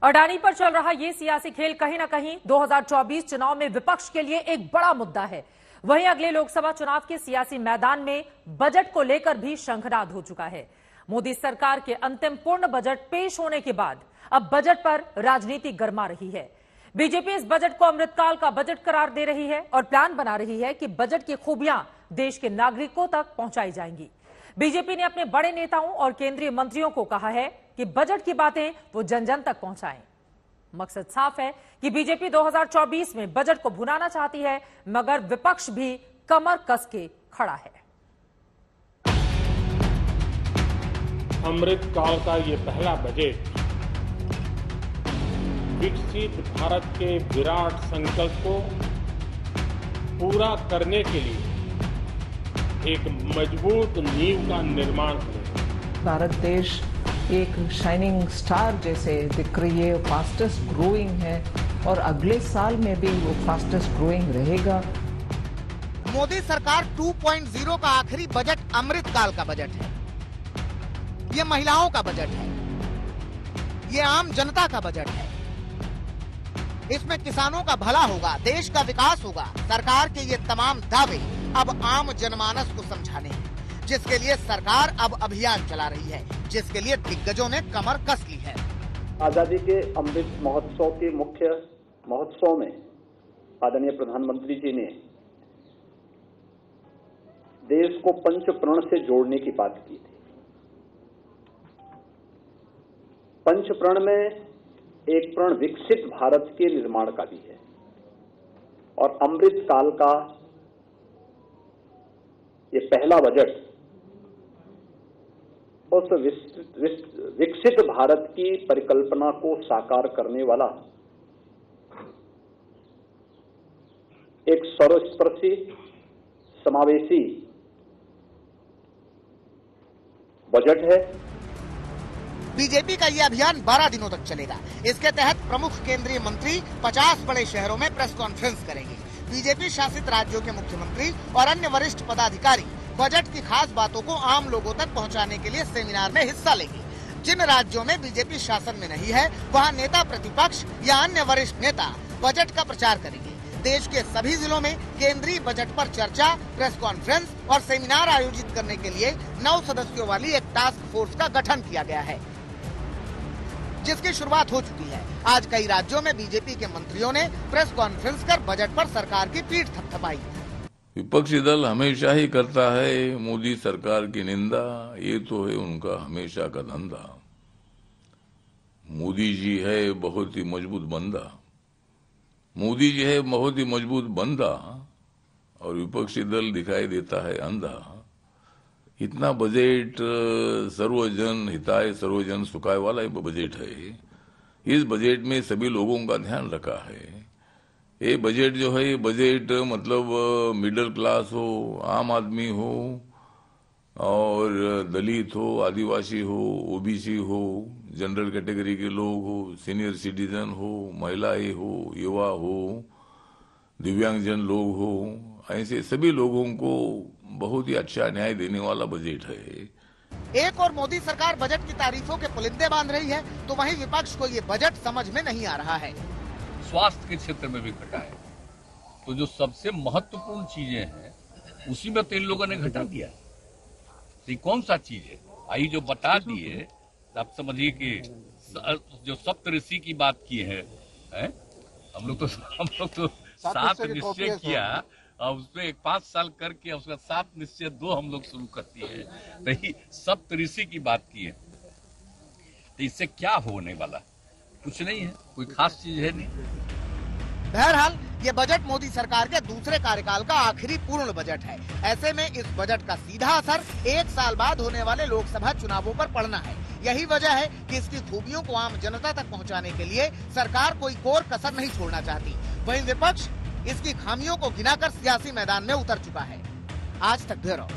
अडानी पर चल रहा ये सियासी खेल कहीं ना कहीं 2024 चुनाव में विपक्ष के लिए एक बड़ा मुद्दा है। वहीं अगले लोकसभा चुनाव के सियासी मैदान में बजट को लेकर भी शंखनाद हो चुका है। मोदी सरकार के अंतिम पूर्ण बजट पेश होने के बाद अब बजट पर राजनीति गरमा रही है। बीजेपी इस बजट को अमृतकाल का बजट करार दे रही है और प्लान बना रही है कि बजट की खूबियां देश के नागरिकों तक पहुंचाई जाएंगी। बीजेपी ने अपने बड़े नेताओं और केंद्रीय मंत्रियों को कहा है कि बजट की बातें वो जन जन तक पहुंचाएं। मकसद साफ है कि बीजेपी 2024 में बजट को भुनाना चाहती है, मगर विपक्ष भी कमर कस के खड़ा है। अमृतकाल का ये पहला बजट विकसित भारत के विराट संकल्प को पूरा करने के लिए एक मजबूत नींव का निर्माण करेगा। भारत देश एक शाइनिंग स्टार जैसे दिख रही है, फास्टेस्ट ग्रोइंग है और अगले साल में भी वो फास्टेस्ट ग्रोइंग रहेगा। मोदी सरकार 2.0 का आखिरी बजट अमृतकाल का बजट है। ये महिलाओं का बजट है, ये आम जनता का बजट है। इसमें किसानों का भला होगा, देश का विकास होगा। सरकार के ये तमाम दावे अब आम जनमानस को समझाने हैं, जिसके लिए सरकार अब अभियान चला रही है, जिसके लिए दिग्गजों ने कमर कस ली है। आजादी के अमृत महोत्सव के मुख्य महोत्सव में आदरणीय प्रधानमंत्री जी ने देश को पंच प्रण से जोड़ने की बात की थी। पंच प्रण में एक प्रण विकसित भारत के निर्माण का भी है और अमृत काल का ये पहला बजट उस विकसित भारत की परिकल्पना को साकार करने वाला एक सर्वस्पर्शी समावेशी बजट है। बीजेपी का ये अभियान 12 दिनों तक चलेगा। इसके तहत प्रमुख केंद्रीय मंत्री 50 बड़े शहरों में प्रेस कॉन्फ्रेंस करेंगे। बीजेपी शासित राज्यों के मुख्यमंत्री और अन्य वरिष्ठ पदाधिकारी बजट की खास बातों को आम लोगों तक पहुंचाने के लिए सेमिनार में हिस्सा लेंगे। जिन राज्यों में बीजेपी शासन में नहीं है, वहां नेता प्रतिपक्ष या अन्य वरिष्ठ नेता बजट का प्रचार करेंगे। देश के सभी जिलों में केंद्रीय बजट पर चर्चा, प्रेस कॉन्फ्रेंस और सेमिनार आयोजित करने के लिए 9 सदस्यों वाली एक टास्क फोर्स का गठन किया गया है, जिसकी शुरुआत हो चुकी है। आज कई राज्यों में बीजेपी के मंत्रियों ने प्रेस कॉन्फ्रेंस कर बजट पर सरकार की पीठ थपथपाई। विपक्षी दल हमेशा ही करता है मोदी सरकार की निंदा, ये तो है उनका हमेशा का धंधा। मोदी जी है बहुत ही मजबूत बंदा, मोदी जी है बहुत ही मजबूत बंदा और विपक्षी दल दिखाई देता है अंधा। इतना बजट सर्वजन हिताय सर्वजन सुखाय वाला बजट है। इस बजट में सभी लोगों का ध्यान रखा है। ये बजट जो है, ये बजट मतलब मिडिल क्लास हो, आम आदमी हो और दलित हो, आदिवासी हो, ओबीसी हो, जनरल कैटेगरी के लोग हो, सीनियर सिटीजन हो, महिलाएं हो, युवा हो, दिव्यांगजन लोग हो, ऐसे सभी लोगों को बहुत ही अच्छा न्याय देने वाला बजट है। एक और मोदी सरकार बजट की तारीफों के पुलिंदे बांध रही है, तो वहीं विपक्ष को ये बजट समझ में नहीं आ रहा है। स्वास्थ्य के क्षेत्र में भी घटा है, तो जो सबसे महत्वपूर्ण चीजें हैं उसी में तो इन लोगों ने घटा दिया। ये कौन सा चीज है? आई जो बता दिए, आप समझिए कि जो सप्तऋषि की बात की है, हम लोग तो 7 निश्चय किया और उसमें 5 साल करके उसका 7 निश्चय 2 हम लोग शुरू करती है, तो सप्तऋषि की बात की है। तो इससे क्या होने वाला? कुछ नहीं है, कोई खास चीज है नहीं। बहरहाल ये बजट मोदी सरकार के दूसरे कार्यकाल का आखिरी पूर्ण बजट है। ऐसे में इस बजट का सीधा असर 1 साल बाद होने वाले लोकसभा चुनावों पर पड़ना है। यही वजह है कि इसकी खूबियों को आम जनता तक पहुंचाने के लिए सरकार कोई कोर कसर नहीं छोड़ना चाहती। वहीं विपक्ष इसकी खामियों को गिनाकर सियासी मैदान में उतर चुका है। आज तक ब्यूरो।